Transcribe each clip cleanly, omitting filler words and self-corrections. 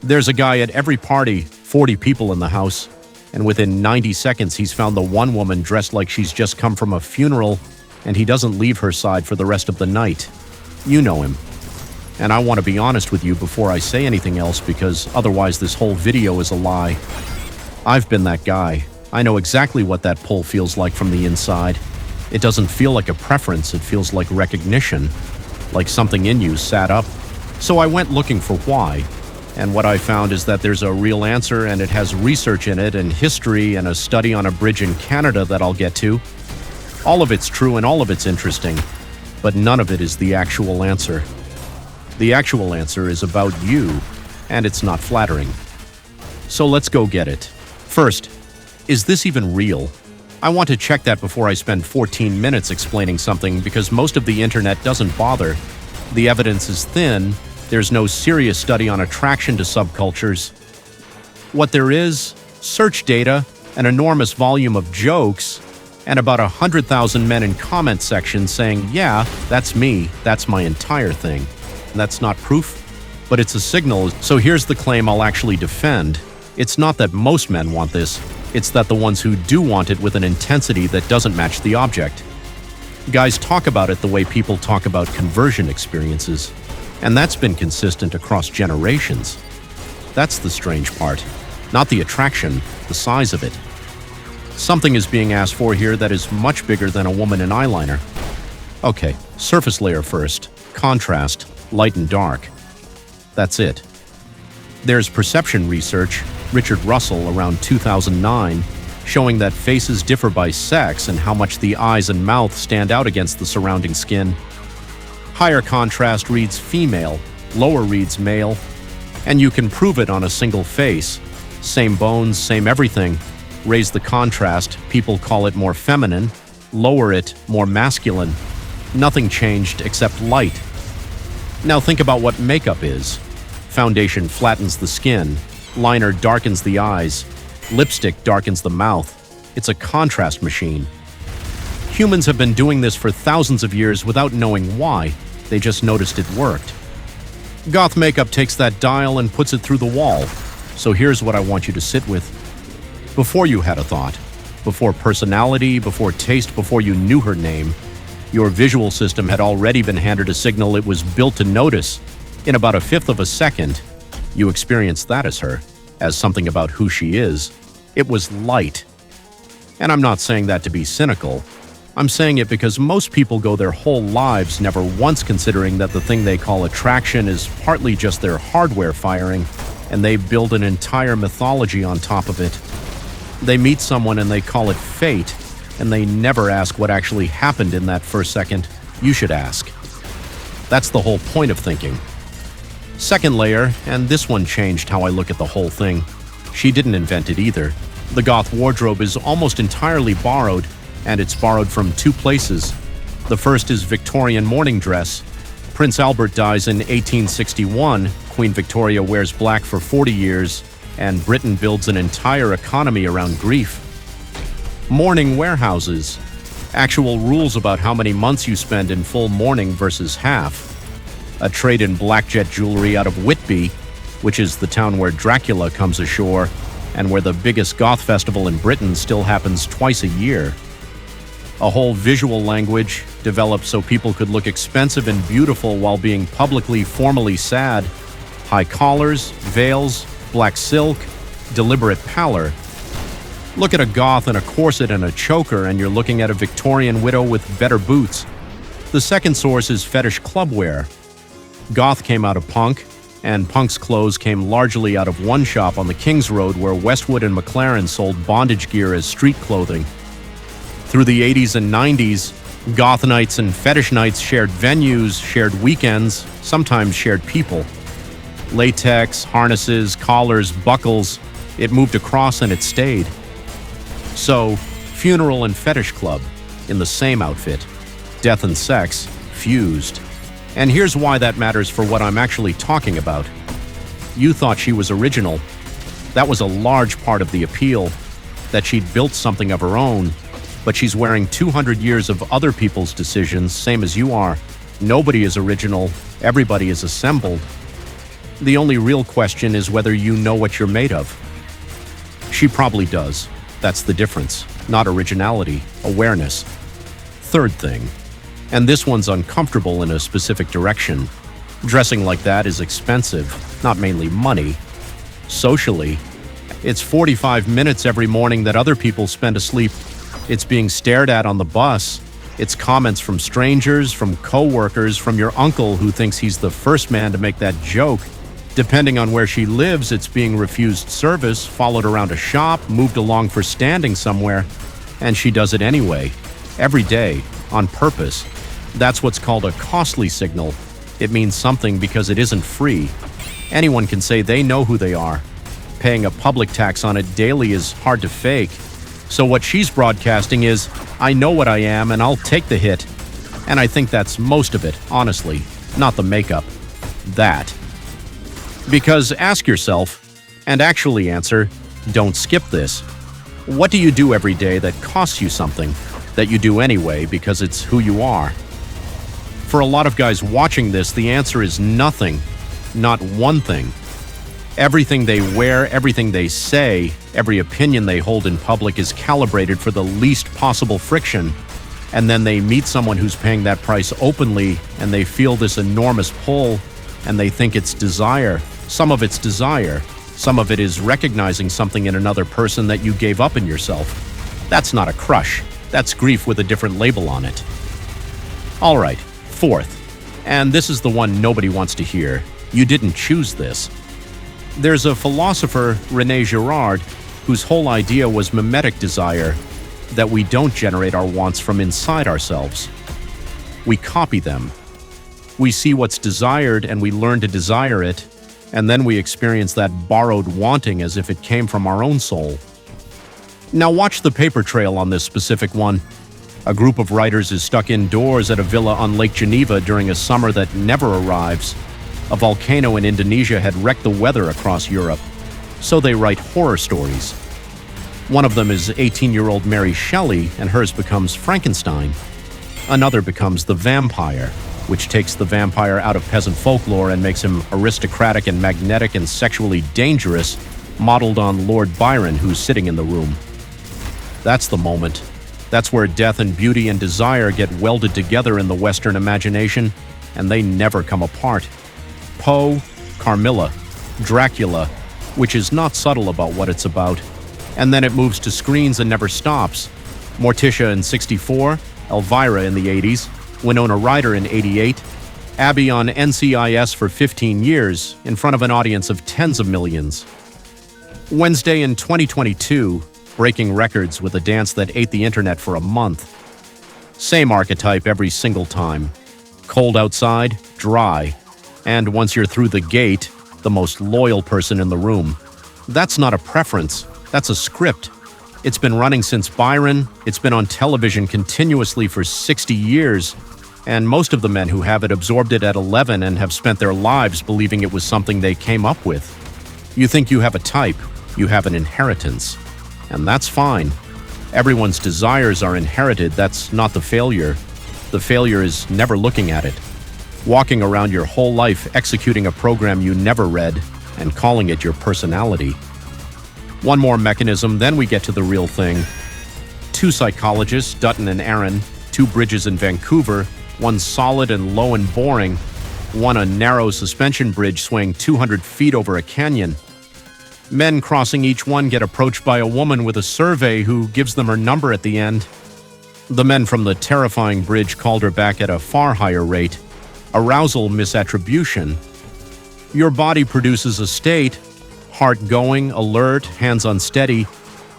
There's a guy at every party, 40 people in the house, and within 90 seconds he's found the one woman dressed like she's just come from a funeral, and he doesn't leave her side for the rest of the night. You know him. And I want to be honest with you before I say anything else, because otherwise this whole video is a lie. I've been that guy. I know exactly what that pull feels like from the inside. It doesn't feel like a preference, it feels like recognition, like something in you sat up. So I went looking for why. And what I found is that there's a real answer, and it has research in it and history and a study on a bridge in Canada that I'll get to. All of it's true and all of it's interesting, but none of it is the actual answer. The actual answer is about you, and it's not flattering. So let's go get it. First, is this even real? I want to check that before I spend 14 minutes explaining something, because most of the internet doesn't bother. The evidence is thin. There's no serious study on attraction to subcultures. What there is, search data, an enormous volume of jokes, and about 100,000 men in comment sections saying, yeah, that's me, that's my entire thing. And that's not proof, but it's a signal. So here's the claim I'll actually defend. It's not that most men want this, it's that the ones who do want it with an intensity that doesn't match the object. Guys talk about it the way people talk about conversion experiences. And that's been consistent across generations. That's the strange part. Not the attraction, the size of it. Something is being asked for here that is much bigger than a woman in eyeliner. Okay, surface layer first. Contrast, light and dark. That's it. There's perception research, Richard Russell around 2009, showing that faces differ by sex and how much the eyes and mouth stand out against the surrounding skin. Higher contrast reads female, lower reads male, and you can prove it on a single face. Same bones, same everything. Raise the contrast, people call it more feminine. Lower it, more masculine. Nothing changed except light. Now think about what makeup is. Foundation flattens the skin. Liner darkens the eyes. Lipstick darkens the mouth. It's a contrast machine. Humans have been doing this for thousands of years without knowing why. They just noticed it worked. Goth makeup takes that dial and puts it through the wall. So here's what I want you to sit with. Before you had a thought, before personality, before taste, before you knew her name, your visual system had already been handed a signal it was built to notice. In about 1/5 of a second, you experienced that as her, as something about who she is. It was light. And I'm not saying that to be cynical. I'm saying it because most people go their whole lives never once considering that the thing they call attraction is partly just their hardware firing, and they build an entire mythology on top of it. They meet someone and they call it fate, and they never ask what actually happened in that first second. You should ask. That's the whole point of thinking. Second layer, and this one changed how I look at the whole thing. She didn't invent it either. The goth wardrobe is almost entirely borrowed, and it's borrowed from two places. The first is Victorian mourning dress. Prince Albert dies in 1861, Queen Victoria wears black for 40 years, and Britain builds an entire economy around grief. Mourning warehouses. Actual rules about how many months you spend in full mourning versus half. A trade in black jet jewelry out of Whitby, which is the town where Dracula comes ashore, and where the biggest goth festival in Britain still happens twice a year. A whole visual language developed so people could look expensive and beautiful while being publicly, formally sad. High collars, veils, black silk, deliberate pallor. Look at a goth in a corset and a choker, and you're looking at a Victorian widow with better boots. The second source is fetish clubwear. Goth came out of punk, and punk's clothes came largely out of one shop on the Kings Road where Westwood and McLaren sold bondage gear as street clothing. Through the 80s and 90s, goth nights and fetish nights shared venues, shared weekends, sometimes shared people. Latex, harnesses, collars, buckles, it moved across and it stayed. So, funeral and fetish club, in the same outfit. Death and sex, fused. And here's why that matters for what I'm actually talking about. You thought she was original. That was a large part of the appeal, that she'd built something of her own, but she's wearing 200 years of other people's decisions, same as you are. Nobody is original, everybody is assembled. The only real question is whether you know what you're made of. She probably does. That's the difference. Not originality, awareness. Third thing, and this one's uncomfortable in a specific direction. Dressing like that is expensive, not mainly money. Socially, it's 45 minutes every morning that other people spend asleep. It's being stared at on the bus. It's comments from strangers, from co-workers, from your uncle who thinks he's the first man to make that joke. Depending on where she lives, it's being refused service, followed around a shop, moved along for standing somewhere, and she does it anyway. Every day, on purpose. That's what's called a costly signal. It means something because it isn't free. Anyone can say they know who they are. Paying a public tax on it daily is hard to fake. So what she's broadcasting is, I know what I am and I'll take the hit. And I think that's most of it, honestly, not the makeup. That. Because ask yourself, and actually answer, don't skip this. What do you do every day that costs you something, that you do anyway because it's who you are? For a lot of guys watching this, the answer is nothing, not one thing. Everything they wear, everything they say, every opinion they hold in public is calibrated for the least possible friction. And then they meet someone who's paying that price openly, and they feel this enormous pull, and they think it's desire. Some of it's desire. Some of it is recognizing something in another person that you gave up in yourself. That's not a crush. That's grief with a different label on it. All right, fourth. And this is the one nobody wants to hear. You didn't choose this. There's a philosopher, René Girard, whose whole idea was mimetic desire, that we don't generate our wants from inside ourselves. We copy them. We see what's desired and we learn to desire it, and then we experience that borrowed wanting as if it came from our own soul. Now watch the paper trail on this specific one. A group of writers is stuck indoors at a villa on Lake Geneva during a summer that never arrives. A volcano in Indonesia had wrecked the weather across Europe, so they write horror stories. One of them is 18-year-old Mary Shelley, and hers becomes Frankenstein. Another becomes the vampire, which takes the vampire out of peasant folklore and makes him aristocratic and magnetic and sexually dangerous, modeled on Lord Byron, who's sitting in the room. That's the moment. That's where death and beauty and desire get welded together in the Western imagination, and they never come apart. Poe, Carmilla, Dracula, which is not subtle about what it's about. And then it moves to screens and never stops. Morticia in '64, Elvira in the '80s, Winona Ryder in '88, Abby on NCIS for 15 years in front of an audience of tens of millions. Wednesday in 2022, breaking records with a dance that ate the internet for a month. Same archetype every single time. Cold outside, dry. And once you're through the gate, the most loyal person in the room. That's not a preference, that's a script. It's been running since Byron, it's been on television continuously for 60 years, and most of the men who have it absorbed it at 11 and have spent their lives believing it was something they came up with. You think you have a type, you have an inheritance. And that's fine. Everyone's desires are inherited, that's not the failure. The failure is never looking at it. Walking around your whole life executing a program you never read and calling it your personality. One more mechanism, then we get to the real thing. Two psychologists, Dutton and Aaron, two bridges in Vancouver, one solid and low and boring, one a narrow suspension bridge swaying 200 feet over a canyon. Men crossing each one get approached by a woman with a survey who gives them her number at the end. The men from the terrifying bridge called her back at a far higher rate. Arousal misattribution. Your body produces a state, heart going, alert, hands unsteady,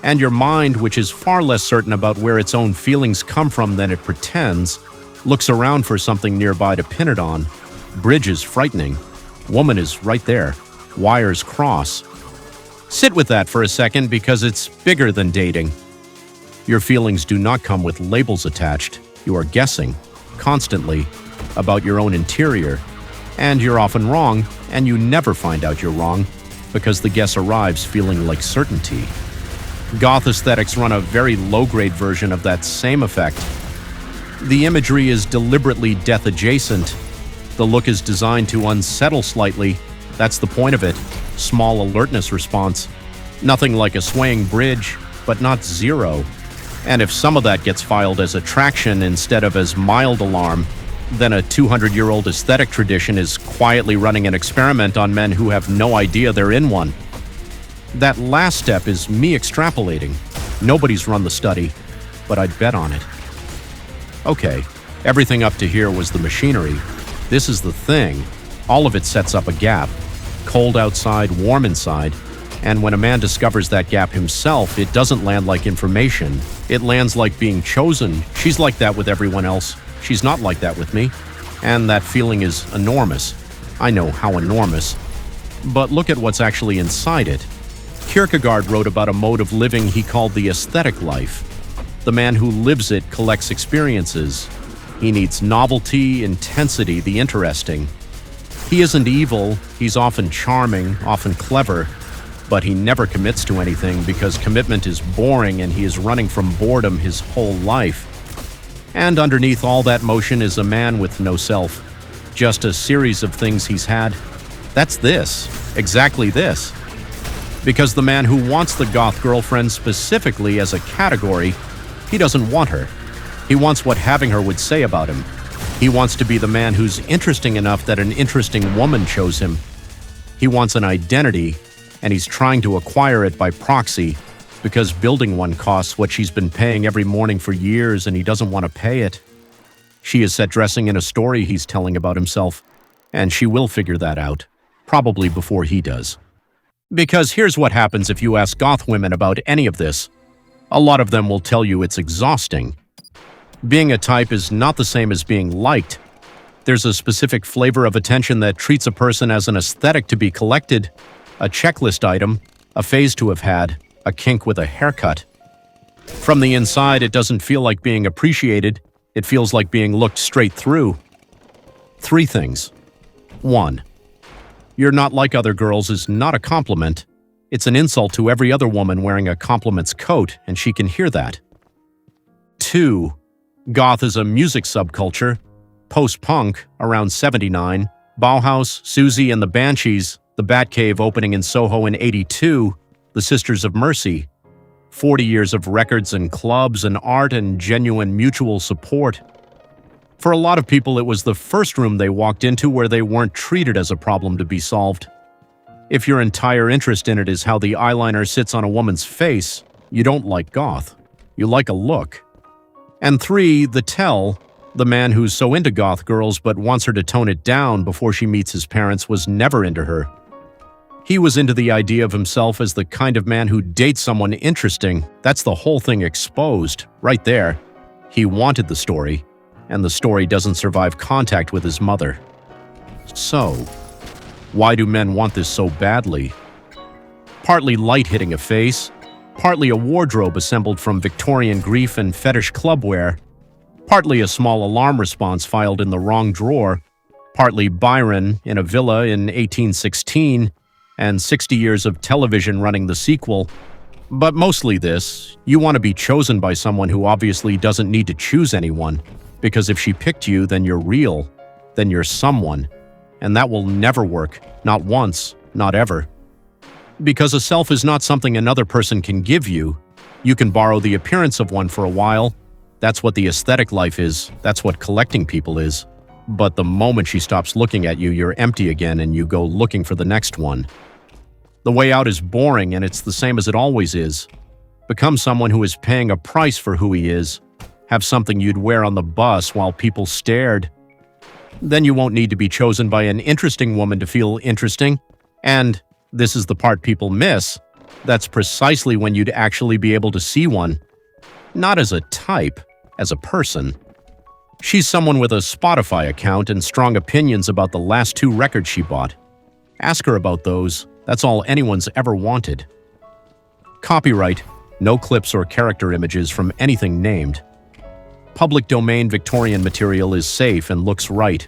and your mind, which is far less certain about where its own feelings come from than it pretends, looks around for something nearby to pin it on. Bridge is frightening. Woman is right there. Wires cross. Sit with that for a second because it's bigger than dating. Your feelings do not come with labels attached. You are guessing, constantly, about your own interior, and you're often wrong, and you never find out you're wrong, because the guess arrives feeling like certainty. Goth aesthetics run a very low-grade version of that same effect. The imagery is deliberately death-adjacent. The look is designed to unsettle slightly, That's the point of it. Small alertness response. Nothing like a swaying bridge, but not zero. And if some of that gets filed as attraction instead of as mild alarm, then a 200-year-old aesthetic tradition is quietly running an experiment on men who have no idea they're in one. That last step is me extrapolating. Nobody's run the study, but I'd bet on it. Okay, everything up to here was the machinery. This is the thing. All of it sets up a gap. Cold outside, warm inside. And when a man discovers that gap himself, it doesn't land like information. It lands like being chosen. She's like that with everyone else. She's not like that with me. And that feeling is enormous. I know how enormous. But look at what's actually inside it. Kierkegaard wrote about a mode of living he called the aesthetic life. The man who lives it collects experiences. He needs novelty, intensity, the interesting. He isn't evil, he's often charming, often clever, but he never commits to anything because commitment is boring and he is running from boredom his whole life. And underneath all that motion is a man with no self, just a series of things he's had. That's this, exactly this. Because the man who wants the goth girlfriend specifically as a category, he doesn't want her. He wants what having her would say about him. He wants to be the man who's interesting enough that an interesting woman chose him. He wants an identity, and he's trying to acquire it by proxy, because building one costs what she's been paying every morning for years and he doesn't want to pay it. She is set dressing in a story he's telling about himself, and she will figure that out, probably before he does. Because here's what happens if you ask goth women about any of this. A lot of them will tell you it's exhausting. Being a type is not the same as being liked. There's a specific flavor of attention that treats a person as an aesthetic to be collected, a checklist item, a phase to have had, a kink with a haircut. From the inside, it doesn't feel like being appreciated. It feels like being looked straight through. 3 things. 1. You're not like other girls is not a compliment. It's an insult to every other woman wearing a compliment's coat, and she can hear that. 2. Goth is a music subculture. Post-punk, around 79. Bauhaus, Susie and the Banshees, the Batcave opening in Soho in 82, the Sisters of Mercy. 40 years of records and clubs and art and genuine mutual support. For a lot of people, it was the first room they walked into where they weren't treated as a problem to be solved. If your entire interest in it is how the eyeliner sits on a woman's face, you don't like goth. You like a look. And 3, the tell, the man who's so into goth girls but wants her to tone it down before she meets his parents was never into her. He was into the idea of himself as the kind of man who dates someone interesting. That's the whole thing exposed, right there. He wanted the story, and the story doesn't survive contact with his mother. So, why do men want this so badly? Partly light hitting a face, partly a wardrobe assembled from Victorian grief and fetish clubwear, partly a small alarm response filed in the wrong drawer, partly Byron in a villa in 1816, and 60 years of television running the sequel. But mostly this, you want to be chosen by someone who obviously doesn't need to choose anyone, because if she picked you, then you're real, then you're someone, and that will never work, not once, not ever. Because a self is not something another person can give you. You can borrow the appearance of one for a while. That's what the aesthetic life is, that's what collecting people is. But the moment she stops looking at you, you're empty again and you go looking for the next one. The way out is boring and it's the same as it always is. Become someone who is paying a price for who he is. Have something you'd wear on the bus while people stared. Then you won't need to be chosen by an interesting woman to feel interesting. And, this is the part people miss, that's precisely when you'd actually be able to see one. Not as a type, as a person. She's someone with a Spotify account and strong opinions about the last 2 records she bought. Ask her about those. That's all anyone's ever wanted. Copyright. No clips or character images from anything named. Public domain Victorian material is safe and looks right.